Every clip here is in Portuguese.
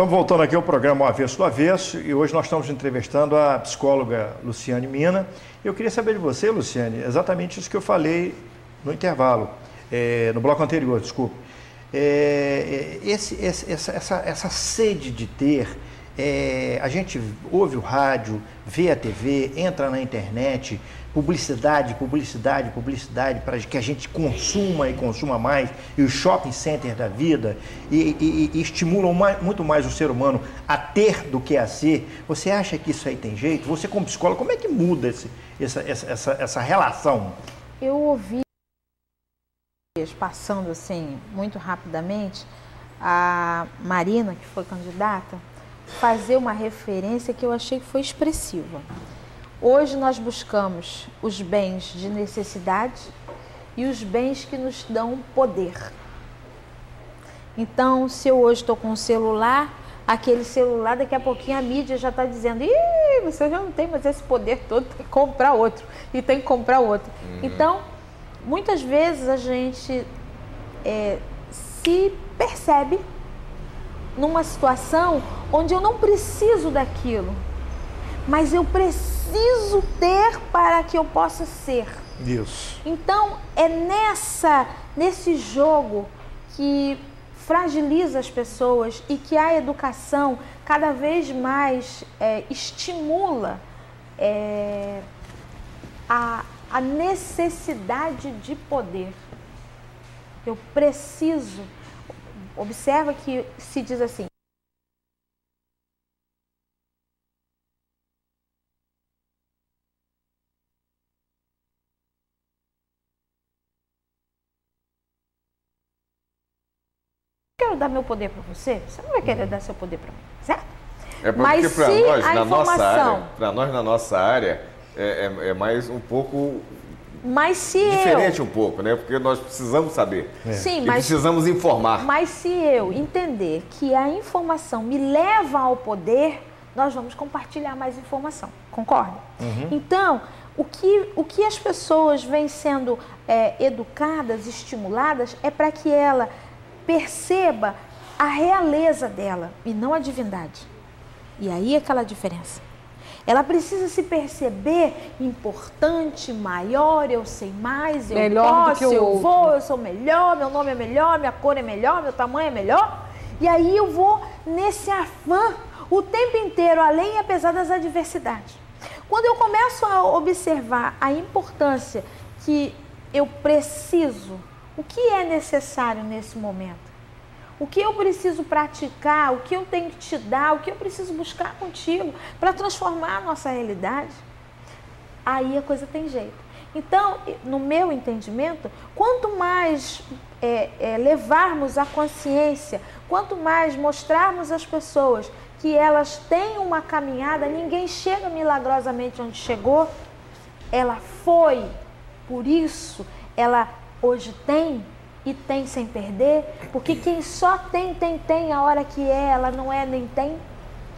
Estamos voltando aqui ao programa Avesso do Avesso e hoje nós estamos entrevistando a psicóloga Luciane Mina. Eu queria saber de você, Luciane, exatamente isso que eu falei no intervalo, no bloco anterior, desculpe. Essa sede de ter, a gente ouve o rádio, vê a TV, entra na internet, publicidade para que a gente consuma e consuma mais, e os shopping centers da vida, e estimulam muito mais o ser humano a ter do que a ser. Você acha que isso aí tem jeito? Você como psicóloga, como é que muda essa relação? Eu ouvi, passando assim, muito rapidamente, a Marina, que foi candidata, fazer uma referência que eu achei que foi expressiva. Hoje nós buscamos os bens de necessidade e os bens que nos dão poder. Então, se eu hoje estou com um celular, aquele celular, daqui a pouquinho a mídia já está dizendo: ih, você já não tem mais esse poder todo, tem que comprar outro, e tem que comprar outro. Então, muitas vezes a gente se percebe numa situação onde eu não preciso daquilo, mas eu preciso ter para que eu possa ser. Isso. Então, é nesse jogo que fragiliza as pessoas e que a educação cada vez mais estimula a necessidade de poder. Eu preciso. Observa que se diz assim: quero dar meu poder para você, você não vai querer dar seu poder para mim, certo? É porque mas para se nós, a informação, na nossa área, é mais um pouco mas se diferente um pouco, né? Porque nós precisamos saber. Sim, mas precisamos informar. Mas se eu entender que a informação me leva ao poder, nós vamos compartilhar mais informação. Concorda? Então, o que as pessoas vêm sendo educadas, estimuladas, é para que ela perceba a realeza dela e não a divindade. E aí é aquela diferença. Ela precisa se perceber importante, maior, eu sei mais, eu melhor posso, eu vou, eu sou melhor, meu nome é melhor, minha cor é melhor, meu tamanho é melhor. E aí eu vou nesse afã o tempo inteiro, além e apesar das adversidades. Quando eu começo a observar a importância que eu preciso, o que é necessário nesse momento? O que eu preciso praticar, o que eu tenho que te dar, o que eu preciso buscar contigo para transformar a nossa realidade, aí a coisa tem jeito. Então, no meu entendimento, quanto mais levarmos a consciência, quanto mais mostrarmos às pessoas que elas têm uma caminhada, ninguém chega milagrosamente onde chegou, ela foi, por isso ela hoje tem, e tem sem perder, porque quem só tem, a hora que ela não é nem tem,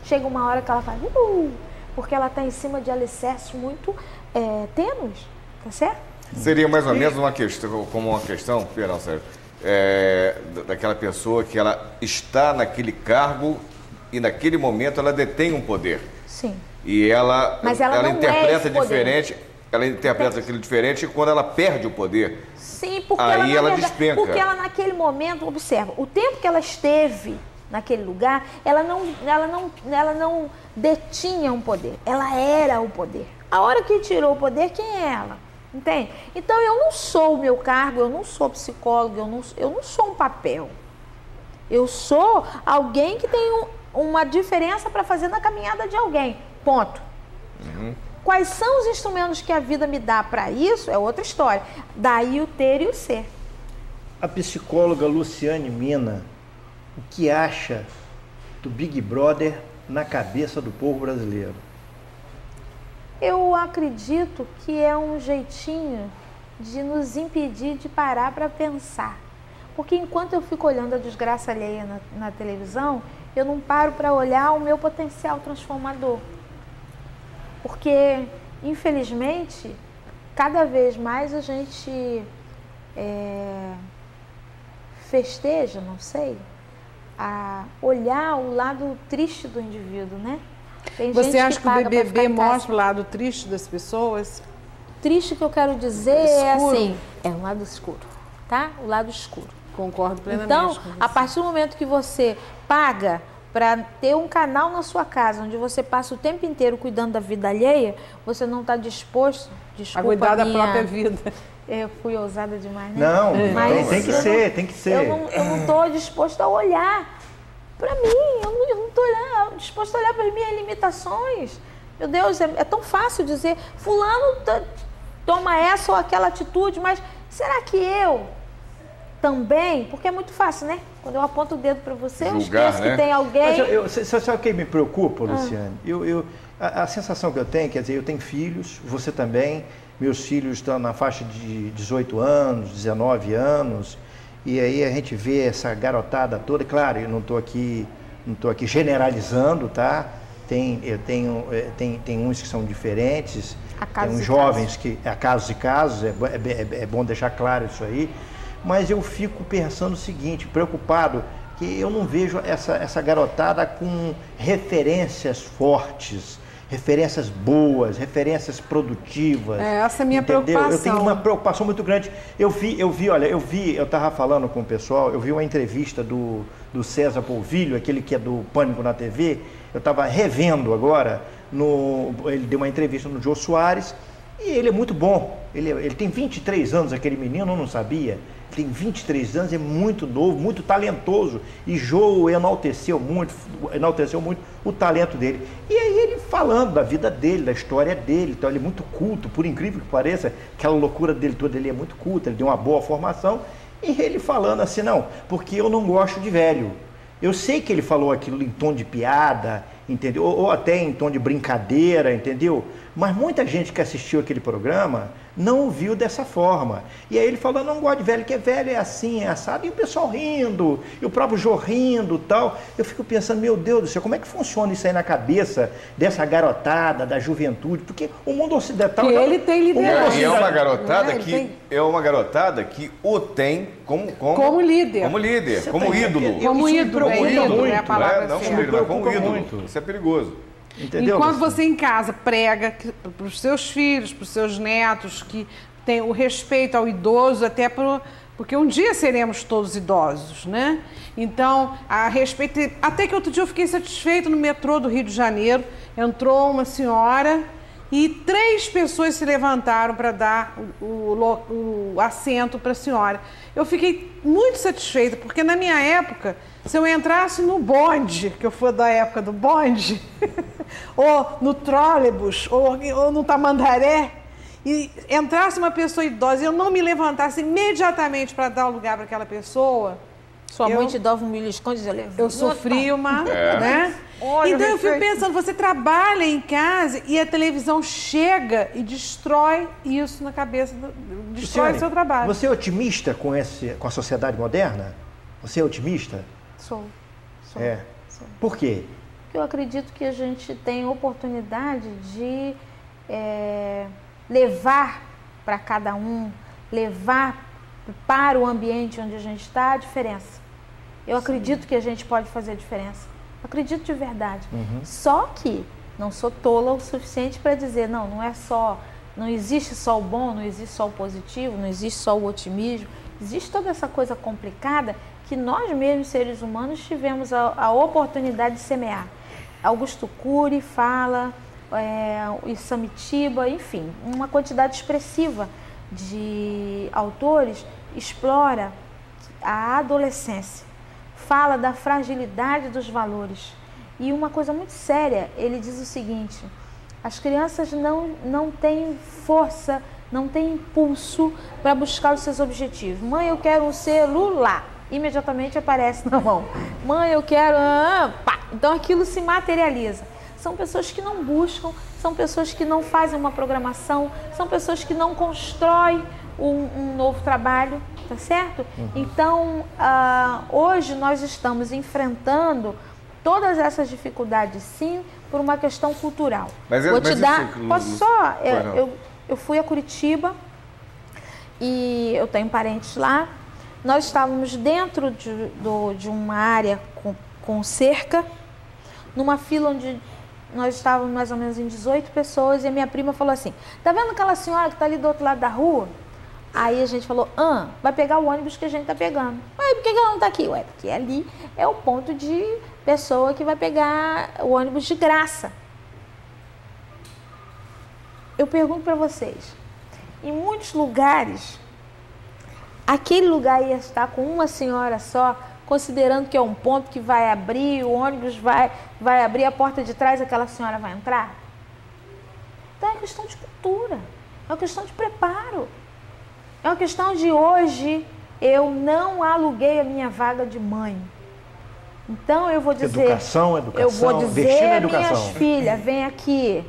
chega uma hora que ela faz, porque ela está em cima de alicerces muito tênues, tá certo? Seria mais ou menos uma questão, perdão, Sérgio, daquela pessoa que ela está naquele cargo e naquele momento ela detém um poder. Sim. E ela interpreta diferente. Ela interpreta aquilo diferente quando ela perde o poder. Sim, porque aí ela despenca. Porque ela naquele momento, observa, o tempo que ela esteve naquele lugar, ela não detinha um poder, ela era o poder. A hora que tirou o poder, quem é ela? Entende? Então eu não sou o meu cargo, eu não sou psicólogo, eu não sou um papel. Eu sou alguém que tem uma diferença para fazer na caminhada de alguém. Ponto. Quais são os instrumentos que a vida me dá para isso? É outra história. Daí o ter e o ser. A psicóloga Luciane Mina, o que acha do Big Brother na cabeça do povo brasileiro? Eu acredito que é um jeitinho de nos impedir de parar para pensar. Porque enquanto eu fico olhando a desgraça alheia na televisão, eu não paro para olhar o meu potencial transformador. Porque, infelizmente, cada vez mais a gente festeja, não sei, a olhar o lado triste do indivíduo, né? Tem Você gente acha que o paga pra BBB ficar em casa. mostra o lado triste das pessoas? Triste que eu quero dizer é Escuro. assim, é um lado escuro, tá? O lado escuro. Concordo plenamente Então, com você. a partir do momento que você paga para ter um canal na sua casa, onde você passa o tempo inteiro cuidando da vida alheia, você não está disposto, desculpa A cuidar da minha- própria vida. Eu fui ousada demais, né? Não, Mas tem que eu ser, não- tem que ser. Eu não estou disposto a olhar para mim, eu não estou disposto a olhar para as minhas limitações. Meu Deus, é tão fácil dizer, fulano toma essa ou aquela atitude, mas será que eu também? Porque é muito fácil, né? Quando eu aponto o dedo para você, eu Julgar, esqueço né? que tem alguém... Mas você sabe o que me preocupa, Luciane? A sensação que eu tenho, quer dizer, eu tenho filhos, você também, meus filhos estão na faixa de 18 anos, 19 anos, e aí a gente vê essa garotada toda, claro, eu não estou aqui generalizando, tá? Tem uns que são diferentes, tem uns jovens que, há casos e casos, é bom deixar claro isso aí, mas eu fico pensando o seguinte, preocupado, que eu não vejo essa garotada com referências fortes, referências boas, referências produtivas. Essa é a minha entendeu? preocupação. Eu tenho uma preocupação muito grande. Eu estava falando com o pessoal, eu vi uma entrevista do César Polvilho, aquele que é do Pânico na TV, eu estava revendo agora, ele deu uma entrevista no Jô Soares, e ele é muito bom. Ele tem 23 anos, aquele menino, eu não sabia. Tem 23 anos, é muito novo, muito talentoso. E Jô enalteceu muito o talento dele. E aí ele falando da vida dele, da história dele, então ele é muito culto, por incrível que pareça, aquela loucura dele toda, ele é muito culto, ele deu uma boa formação. E ele falando assim, não, porque eu não gosto de velho. Eu sei que ele falou aquilo em tom de piada, entendeu? Ou até em tom de brincadeira, entendeu? Mas muita gente que assistiu aquele programa não viu dessa forma. E aí ele falou, não gosto de velho, que velho é assim, é assado. E o pessoal rindo, e o próprio Jô rindo e tal. Eu fico pensando, meu Deus do céu, como é que funciona isso aí na cabeça dessa garotada, da juventude? Porque o mundo ocidental... Que ele tem liderança. E é uma garotada Né? que o tem como líder. Como líder, Você como tá ídolo. entendendo? Como Isso me ídolo, preocupa ídolo, muito, é a palavra Não certa. como ídolo, mas como preocupa ídolo. muito. Isso é perigoso. Entendeu? Enquanto você em casa prega para os seus filhos, para os seus netos, que tem o respeito ao idoso, porque um dia seremos todos idosos, né? Então, a respeito... Até que outro dia eu fiquei satisfeito no metrô do Rio de Janeiro, entrou uma senhora e 3 pessoas se levantaram para dar o assento para a senhora. Eu fiquei muito satisfeita, porque na minha época, se eu entrasse no bonde, que eu fui da época do bonde, ou no trólebus, ou no tamandaré, e entrasse uma pessoa idosa e eu não me levantasse imediatamente para dar o lugar para aquela pessoa, Sua mãe te dava um milho esconde, eu sofri uma, né? Olha, Então eu fico respeito. pensando, você trabalha em casa e a televisão chega e destrói isso na cabeça, destrói Luciane, o seu trabalho. Você é otimista com a sociedade moderna? Você é otimista? Sou. É. Por quê? Eu acredito que a gente tem oportunidade de levar para cada um, levar para o ambiente onde a gente está a diferença. Eu acredito que a gente pode fazer a diferença. Acredito de verdade. Só que não sou tola o suficiente para dizer, não existe só o bom, não existe só o positivo, não existe só o otimismo. Existe toda essa coisa complicada que nós mesmos, seres humanos, tivemos a oportunidade de semear. Augusto Cury fala, Isamitiba, enfim, uma quantidade expressiva de autores explora a adolescência, fala da fragilidade dos valores. E uma coisa muito séria, ele diz o seguinte, as crianças não têm força, não têm impulso para buscar os seus objetivos. Mãe, eu quero um celular. Imediatamente aparece na mão. Mãe, eu quero... pá. Então aquilo se materializa. São pessoas que não buscam, são pessoas que não fazem uma programação, são pessoas que não constroem um novo trabalho, tá certo? Então, hoje nós estamos enfrentando todas essas dificuldades, sim, por uma questão cultural. Posso só? Eu fui a Curitiba e eu tenho parentes lá Nós estávamos dentro de uma área com cerca, numa fila onde nós estávamos mais ou menos em 18 pessoas, e a minha prima falou assim, tá vendo aquela senhora que está ali do outro lado da rua? Aí a gente falou, vai pegar o ônibus que a gente está pegando. Ué, por que ela não está aqui? Ué, porque ali é o ponto de pessoa que vai pegar o ônibus de graça. Eu pergunto para vocês, em muitos lugares, aquele lugar ia estar com uma senhora só, considerando que é um ponto que vai abrir, o ônibus vai abrir a porta de trás, aquela senhora vai entrar? Então é questão de cultura, é uma questão de preparo. É uma questão de hoje, eu não aluguei a minha vaga de mãe. Então eu vou dizer... Educação, eu vou dizer, educação. minhas filhas, vem aqui,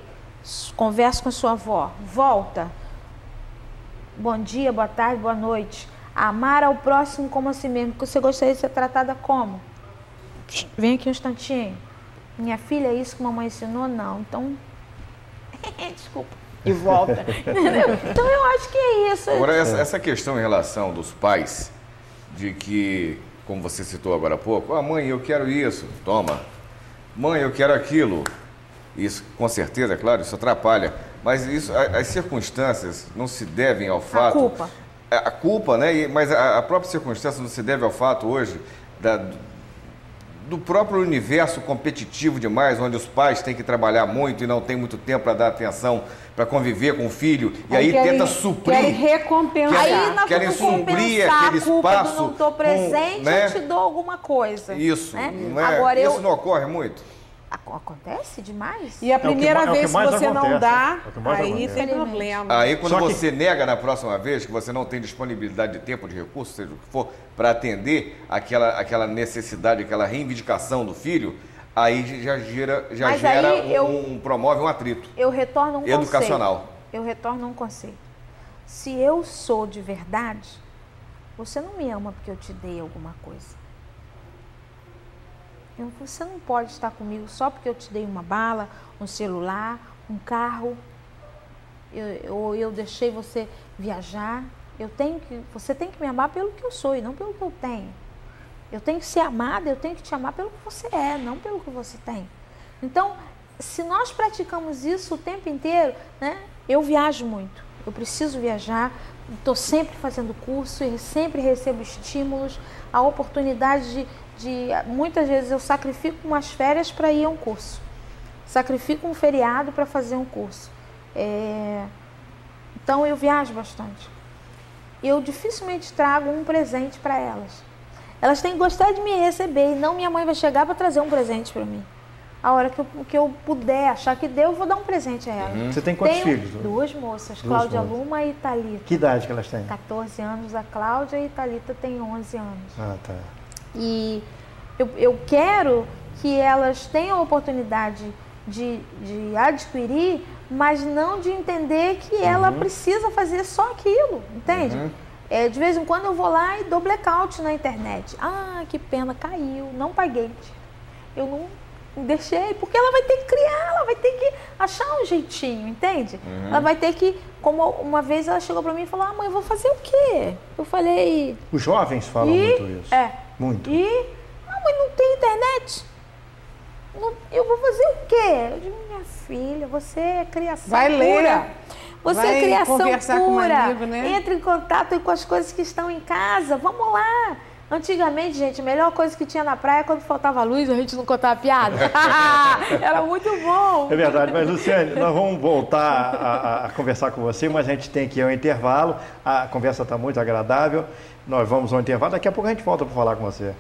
conversa com sua avó, volta. Bom dia, boa tarde, boa noite. Amar ao próximo como a si mesmo. Você gostaria de ser tratada como? Vem aqui um instantinho. Minha filha, é isso que mamãe ensinou? Não. Então, desculpa. E volta. Entendeu? Então eu acho que é isso. Agora, essa questão em relação dos pais, de que, como você citou agora há pouco, mãe, eu quero isso, toma. Mãe, eu quero aquilo. Isso, com certeza, é claro, isso atrapalha. Mas isso, as circunstâncias não se devem ao fato... A culpa. A culpa, né? Mas a própria circunstância não se deve ao fato hoje do próprio universo competitivo demais, onde os pais têm que trabalhar muito e não tem muito tempo para dar atenção, para conviver com o filho, e aí tenta suprir. Querem recompensar. Aí nós querem vamos suprir compensar aquele a culpa espaço. do não estou presente, né? eu te dou alguma coisa. Isso, né? não é? Agora, Isso não ocorre muito? Acontece demais. E a primeira vez que você não dá, É o que mais aí acontece. tem problema. Aí quando Só que- você nega na próxima vez, que você não tem disponibilidade de tempo, de recurso, seja o que for, para atender aquela necessidade, aquela reivindicação do filho, aí já Mas gera aí promove um atrito Eu retorno um educacional. conceito. Eu retorno um conceito. Se eu sou de verdade, você não me ama porque eu te dei alguma coisa. Você não pode estar comigo só porque eu te dei uma bala, um celular, um carro, ou eu deixei você viajar. Você tem que me amar pelo que eu sou e não pelo que eu tenho. Eu tenho que ser amada, eu tenho que te amar pelo que você é, não pelo que você tem. Então, se nós praticamos isso o tempo inteiro, né? Eu viajo muito, eu preciso viajar, estou sempre fazendo curso e sempre recebo estímulos, a oportunidade muitas vezes eu sacrifico umas férias para ir a um curso, sacrifico um feriado para fazer um curso. Então eu viajo bastante. Eu dificilmente trago um presente para elas. Elas têm que gostar de me receber e não minha mãe vai chegar para trazer um presente para mim. A hora que eu puder achar que deu, eu vou dar um presente a ela. Você tem quantos Tenho filhos? 2 moças, Duas Cláudia moças. Luma e Thalita. Que idade que elas têm? 14 anos a Cláudia e Thalita tem 11 anos. Ah, tá. E eu quero que elas tenham a oportunidade de adquirir, mas não de entender que ela precisa fazer só aquilo, entende? De vez em quando eu vou lá e dou blackout na internet. Ah, que pena, caiu, não paguei. Eu não deixei, porque ela vai ter que criar, ela vai ter que achar um jeitinho, entende? Ela vai ter que, como uma vez ela chegou pra mim e falou, mãe, eu vou fazer o quê? Eu falei... Os jovens falam muito isso. Muito. Mas não tem internet. Eu vou fazer o quê? Eu digo, minha filha, você é criação Vai pura. ler. Você Vai é criação conversar com um pura. amigo, né? Entre em contato com as coisas que estão em casa. Vamos lá. Antigamente, gente, a melhor coisa que tinha na praia é quando faltava luz, a gente não contava piada. Era muito bom. É verdade, mas Luciane, nós vamos voltar a conversar com você, mas a gente tem que ir ao intervalo. A conversa está muito agradável. Nós vamos ao intervalo, daqui a pouco a gente volta para falar com você.